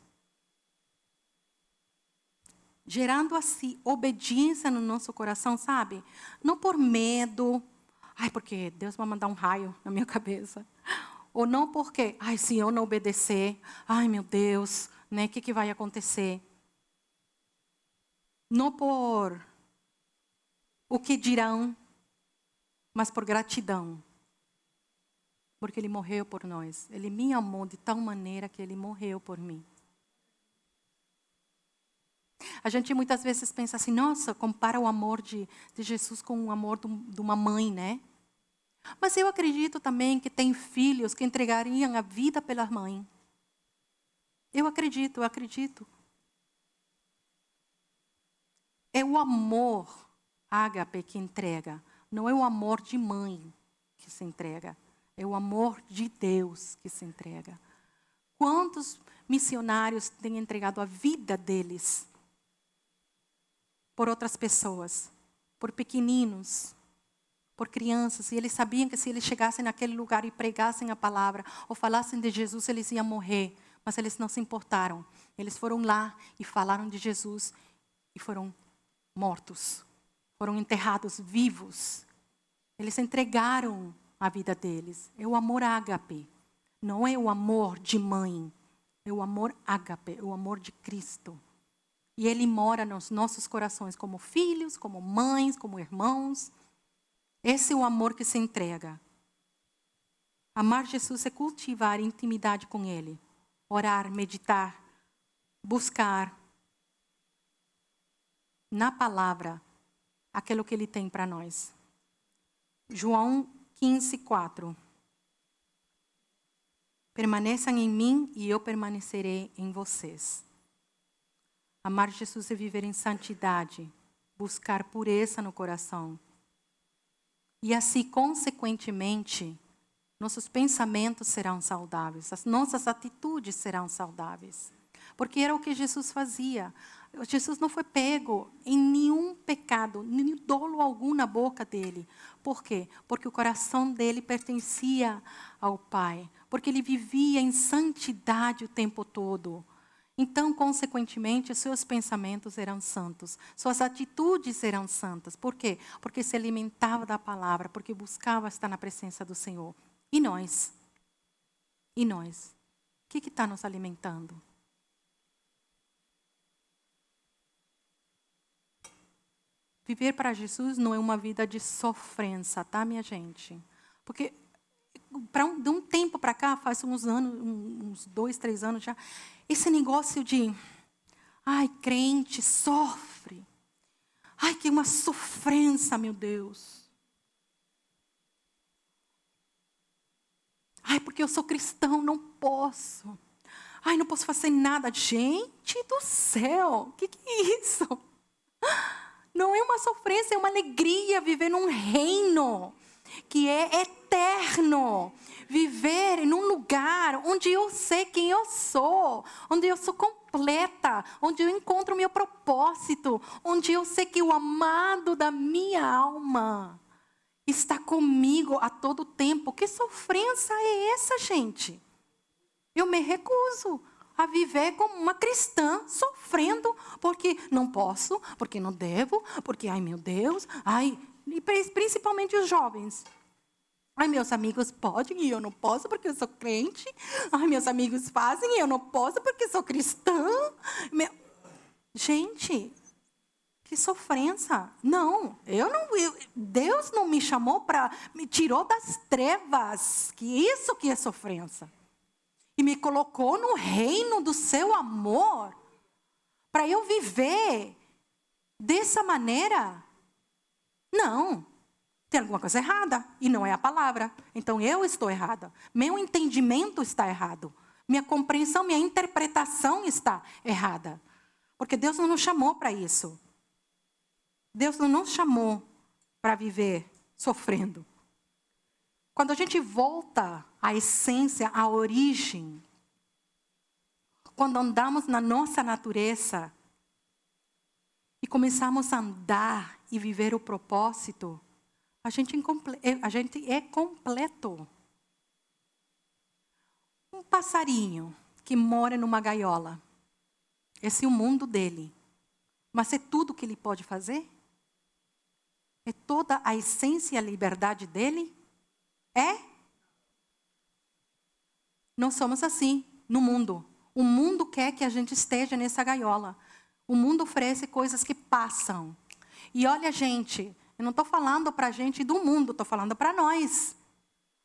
Speaker 1: Gerando assim obediência no nosso coração, sabe? Não por medo, porque Deus vai mandar um raio na minha cabeça. Ou não porque, se eu não obedecer, meu Deus, né? O que vai acontecer? Não por o que dirão, mas por gratidão. Porque Ele morreu por nós. Ele me amou de tal maneira que Ele morreu por mim. A gente muitas vezes pensa assim, nossa, compara o amor de Jesus com o amor de uma mãe, né? Mas eu acredito também que tem filhos que entregariam a vida pela mãe. Eu acredito. É o amor ágape que entrega. Não é o amor de mãe que se entrega. É o amor de Deus que se entrega. Quantos missionários têm entregado a vida deles por outras pessoas? por pequeninos, por crianças. E eles sabiam que se eles chegassem naquele lugar e pregassem a palavra, ou falassem de Jesus, eles iam morrer. Mas eles não se importaram. Eles foram lá e falaram de Jesus e foram mortos. Foram enterrados vivos. Eles entregaram a vida deles. É o amor ágape. Não é o amor de mãe. É o amor ágape, é o amor de Cristo. E Ele mora nos nossos corações como filhos, como mães, como irmãos. Esse é o amor que se entrega. Amar Jesus é cultivar intimidade com Ele. Orar, meditar, buscar na palavra aquilo que Ele tem para nós. João 15:4. Permaneçam em mim e eu permanecerei em vocês. Amar Jesus é viver em santidade, buscar pureza no coração. E assim, consequentemente, nossos pensamentos serão saudáveis, as nossas atitudes serão saudáveis. Porque era o que Jesus fazia. Jesus não foi pego em nenhum pecado, nem dolo algum na boca dele. Por quê? Porque o coração dele pertencia ao Pai. Porque ele vivia em santidade o tempo todo. Então, consequentemente, os seus pensamentos eram santos. Suas atitudes eram santas. Por quê? Porque se alimentava da palavra, porque buscava estar na presença do Senhor. E nós? E nós? O que está nos alimentando? Viver para Jesus não é uma vida de sofrência, tá, minha gente? Porque de um tempo para cá, faz uns anos, uns 2, 3 anos já, esse negócio de, crente sofre. Que uma sofrência, meu Deus. Porque eu sou cristão, não posso. Não posso fazer nada. Gente do céu, o que é isso? Não é uma sofrência, é uma alegria viver num reino que é eterno. Viver em um lugar onde eu sei quem eu sou, onde eu sou completa, onde eu encontro o meu propósito, onde eu sei que o amado da minha alma está comigo a todo tempo. Que sofrência é essa, gente? Eu me recuso a viver como uma cristã, sofrendo, porque não posso, porque não devo, porque, meu Deus, e principalmente os jovens. Meus amigos podem e eu não posso porque eu sou crente. Meus amigos fazem e eu não posso porque sou cristã. Gente, que sofrência. Não, Deus não me chamou me tirou das trevas, que isso que é sofrência. E me colocou no reino do seu amor, para eu viver dessa maneira. Não, tem alguma coisa errada, e não é a palavra. Então eu estou errada, meu entendimento está errado, minha compreensão, minha interpretação está errada. Porque Deus não nos chamou para isso. Deus não nos chamou para viver sofrendo. Quando a gente volta à essência, à origem, quando andamos na nossa natureza e começamos a andar e viver o propósito, a gente é completo. Um passarinho que mora numa gaiola, esse é o mundo dele. Mas é tudo que ele pode fazer? É toda a essência e a liberdade dele? É? Nós somos assim no mundo. O mundo quer que a gente esteja nessa gaiola. O mundo oferece coisas que passam. E olha, gente, eu não estou falando para a gente do mundo, estou falando para nós.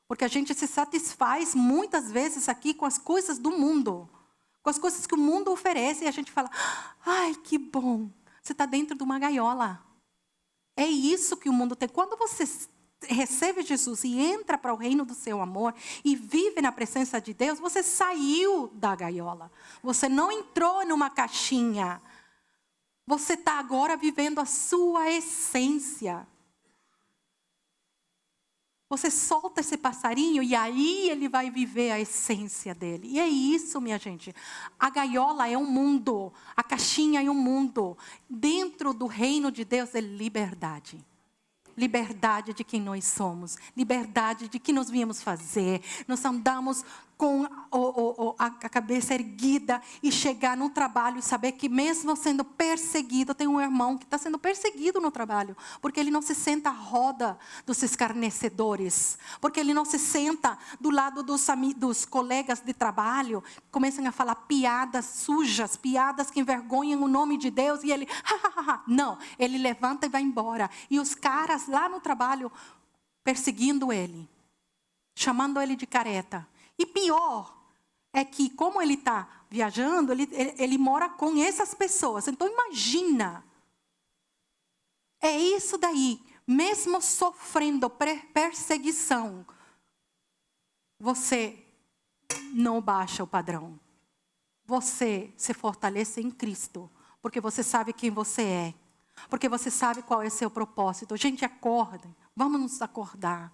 Speaker 1: Porque a gente se satisfaz muitas vezes aqui com as coisas do mundo. Com as coisas que o mundo oferece. E a gente fala, que bom. Você está dentro de uma gaiola. É isso que o mundo tem. Quando você recebe Jesus e entra para o reino do seu amor e vive na presença de Deus, você saiu da gaiola. Você não entrou numa caixinha. Você está agora vivendo a sua essência. Você solta esse passarinho e aí ele vai viver a essência dele. E é isso, minha gente. A gaiola é um mundo, a caixinha é um mundo. Dentro do reino de Deus é liberdade. Liberdade de quem nós somos, liberdade de que nós viemos fazer. Nós andamos com a cabeça erguida e chegar no trabalho e saber que mesmo sendo perseguido, tem um irmão que está sendo perseguido no trabalho, porque ele não se senta à roda dos escarnecedores, porque ele não se senta do lado dos colegas de trabalho, começam a falar piadas sujas, piadas que envergonham o nome de Deus, e ele, não, ele levanta e vai embora. E os caras lá no trabalho perseguindo ele, chamando ele de careta. E pior é que, como ele está viajando, ele mora com essas pessoas. Então, imagina. É isso daí. Mesmo sofrendo perseguição, você não baixa o padrão. Você se fortalece em Cristo. Porque você sabe quem você é. Porque você sabe qual é o seu propósito. Gente, acordem. Vamos nos acordar.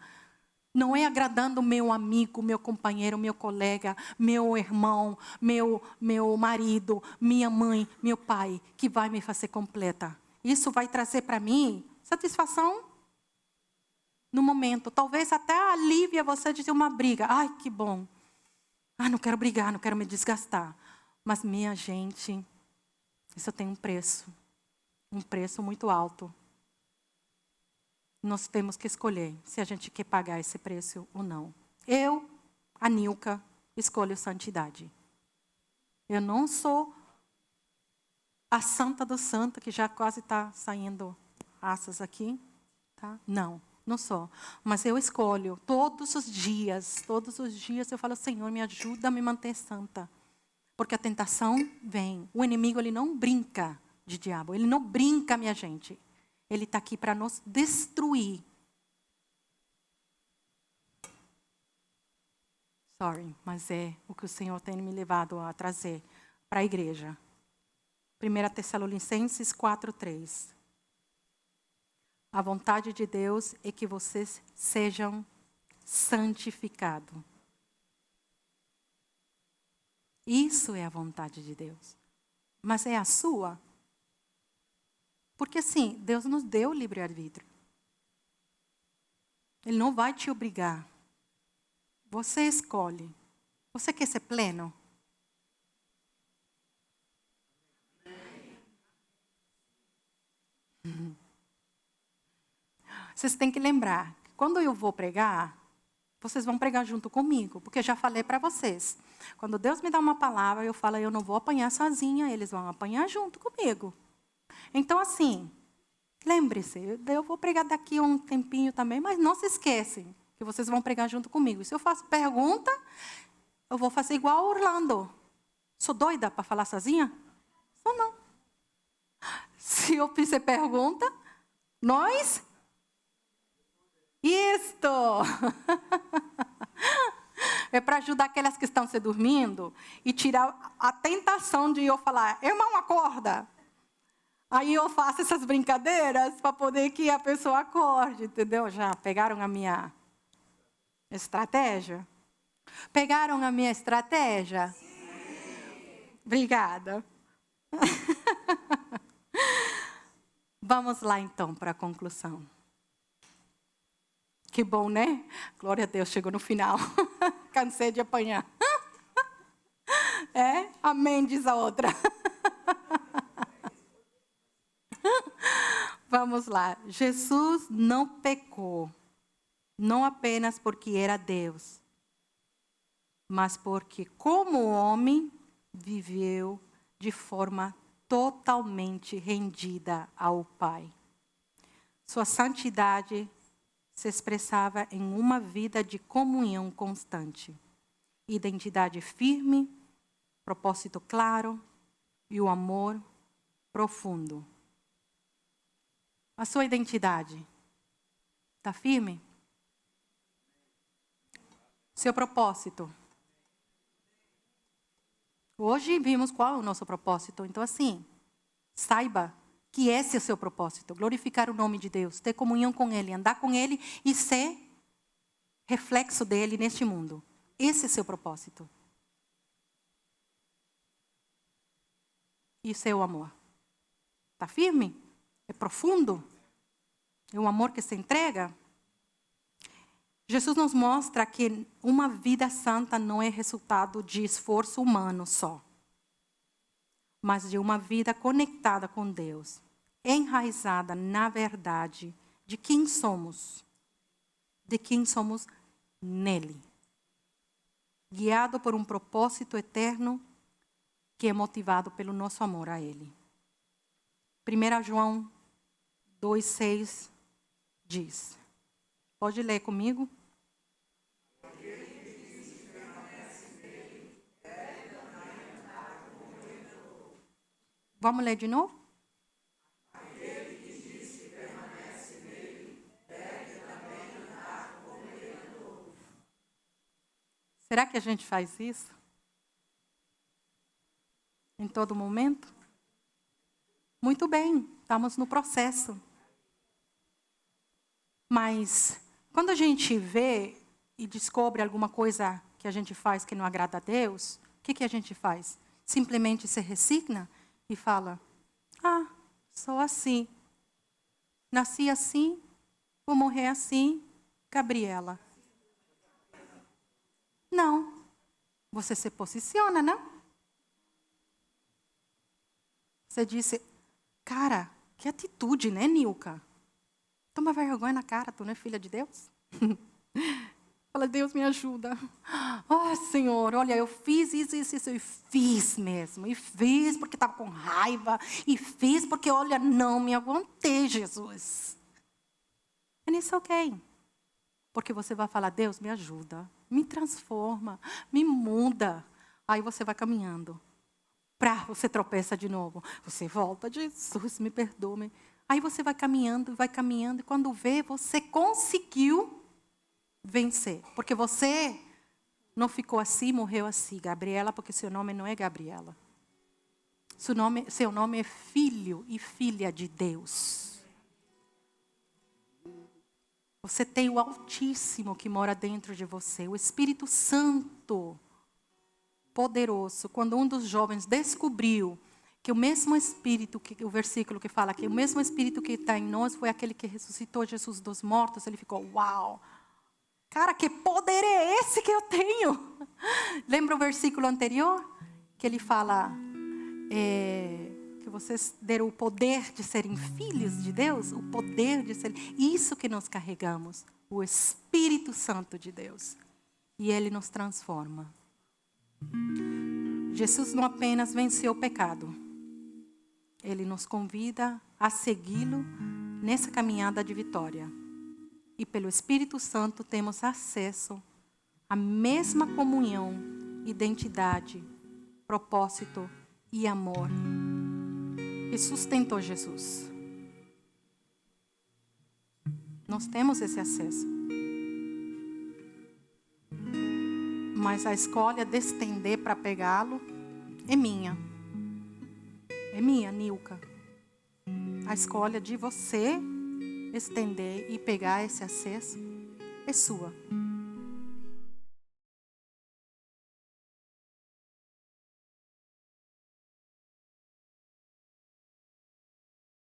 Speaker 1: Não é agradando meu amigo, meu companheiro, meu colega, meu irmão, meu marido, minha mãe, meu pai, que vai me fazer completa. Isso vai trazer para mim satisfação no momento. Talvez até alivie você de ter uma briga. Ai, que bom. Não quero brigar, não quero me desgastar. Mas, minha gente, isso tem um preço. Um preço muito alto. Nós temos que escolher se a gente quer pagar esse preço ou não. Eu, a Nilka, escolho santidade. Eu não sou a santa do santo, que já quase está saindo asas aqui. Tá? Não sou. Mas eu escolho todos os dias eu falo, Senhor, me ajuda a me manter santa. Porque a tentação vem. O inimigo, ele não brinca de diabo. Ele não brinca, minha gente. Ele está aqui para nos destruir. Mas é o que o Senhor tem me levado a trazer para a igreja. 1 Tessalonicenses 4:3. A vontade de Deus é que vocês sejam santificados. Isso é a vontade de Deus. Mas é a sua? Porque assim, Deus nos deu o livre-arbítrio. Ele não vai te obrigar. Você escolhe. Você quer ser pleno? Vocês têm que lembrar que quando eu vou pregar, vocês vão pregar junto comigo. Porque eu já falei para vocês. Quando Deus me dá uma palavra, eu falo, eu não vou apanhar sozinha, eles vão apanhar junto comigo. Então, assim, lembre-se, eu vou pregar daqui um tempinho também, mas não se esquecem que vocês vão pregar junto comigo. E se eu faço pergunta, eu vou fazer igual Orlando. Sou doida para falar sozinha? Sou não. Se eu fizer pergunta, nós... Isto! É para ajudar aquelas que estão se dormindo e tirar a tentação de eu falar, irmão, acorda. Aí eu faço essas brincadeiras para poder que a pessoa acorde, entendeu? Já pegaram a minha estratégia? Pegaram a minha estratégia? Sim. Obrigada. Vamos lá então para a conclusão. Que bom, né? Glória a Deus, chegou no final. Cansei de apanhar. Amém, diz a outra. Vamos lá. Jesus não pecou, não apenas porque era Deus, mas porque, como homem, viveu de forma totalmente rendida ao Pai. Sua santidade se expressava em uma vida de comunhão constante, identidade firme, propósito claro e o amor profundo. A sua identidade está firme? Seu propósito. Hoje vimos qual é o nosso propósito. Então, assim, saiba que esse é o seu propósito. Glorificar o nome de Deus, ter comunhão com Ele, andar com Ele e ser reflexo dele neste mundo. Esse é seu propósito. Isso é o amor. Está firme? É profundo? É um amor que se entrega? Jesus nos mostra que uma vida santa não é resultado de esforço humano só, mas de uma vida conectada com Deus, enraizada na verdade de quem somos nele, guiado por um propósito eterno que é motivado pelo nosso amor a Ele. 1 João 2,6 diz, pode ler comigo? Vamos ler de novo? Será que a gente faz isso? Em todo momento? Muito bem, estamos no processo. Mas, quando a gente vê e descobre alguma coisa que a gente faz que não agrada a Deus, o que a gente faz? Simplesmente se resigna e fala, sou assim. Nasci assim, vou morrer assim, Gabriela. Não. Você se posiciona, não? Você disse, cara, que atitude, né, Nilka? Toma vergonha na cara, tu não é filha de Deus? Fala, Deus me ajuda. Senhor, olha, eu fiz isso, e fiz mesmo. E fiz porque estava com raiva. E fiz porque, olha, não me aguentei, Jesus. And it's okay. Porque você vai falar, Deus me ajuda, me transforma, me muda. Aí você vai caminhando. Você tropeça de novo. Você volta, Jesus, me perdoe. Aí você vai caminhando, e quando vê, você conseguiu vencer. Porque você não ficou assim, morreu assim, Gabriela, porque seu nome não é Gabriela. Seu nome é filho e filha de Deus. Você tem o Altíssimo que mora dentro de você, o Espírito Santo poderoso. Quando um dos jovens descobriu que o mesmo Espírito, o versículo que fala que o mesmo Espírito que está em nós foi aquele que ressuscitou Jesus dos mortos, ele ficou, uau! Cara, que poder é esse que eu tenho? Lembra o versículo anterior? Que ele fala que vocês deram o poder de serem filhos de Deus, o poder de ser. Isso que nós carregamos, o Espírito Santo de Deus. E Ele nos transforma. Jesus não apenas venceu o pecado. Ele nos convida a segui-lo nessa caminhada de vitória. E pelo Espírito Santo temos acesso à mesma comunhão, identidade, propósito e amor que sustentou Jesus. Nós temos esse acesso. Mas a escolha de estender para pegá-lo é minha. É minha, Nilka. A escolha de você estender e pegar esse acesso é sua.